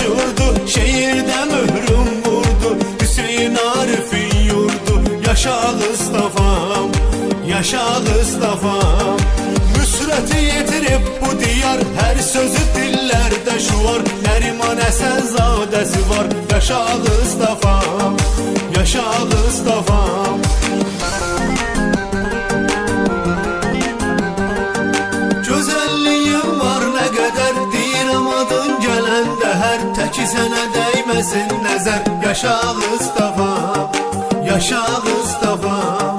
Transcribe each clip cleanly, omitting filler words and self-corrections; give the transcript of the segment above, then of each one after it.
uçurdu, şehirde mührüm vurdu. Hüseyin Arif'in yurdu. Yaşa Mustafa'm, yaşa Mustafa'm. Müsreti yetirip bu diyar, her sözü dillerde şu var. Neriman Esenzadesi var. Yaşa Mustafa'm, yaşa Mustafa'm. Güzelliğin var ne kadar, deyirəm adın gələndə hər. Təki sənə dəyməsin nəzər. Yaşa Mustafa'm, yaşa Mustafa'm.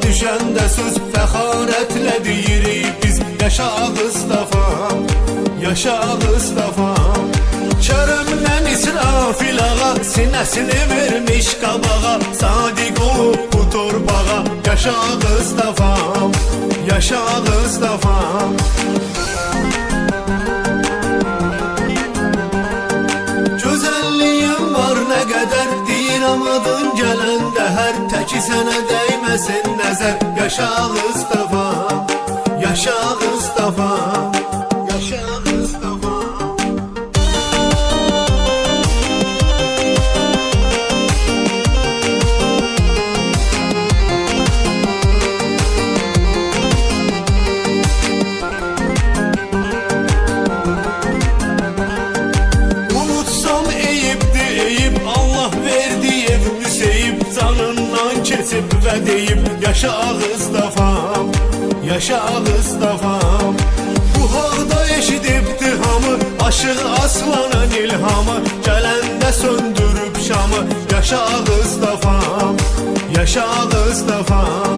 Düşəndə söz fəxarətlə deyirik biz. Yaşa Mustafa'm, yaşa Mustafa'm. Kərəmdən İsrafil ağa sinəsini vermiş qabağa. Sadiq olub bu torbağa. Yaşa Mustafa'm, yaşa Mustafa'm. Gözəlliyin var nə qədər, deyirəm adın gələndə hər. Təki sənə dəyməsin nəzər. Yaşa Mustafa'm, yaşa Mustafa'm, yaşa Mustafa'm. Unutsam eyibdir eyib, Allah verdi evimi seyib. Canından kesib və deyib. Yaşa Mustafa'm, yaşa Mustafa'm. Bu halda eşidibdi hamı, Aşık Aslanın ilhamı. Gələndə söndürüb şamı. Yaşa Mustafa'm, yaşa Mustafa'm.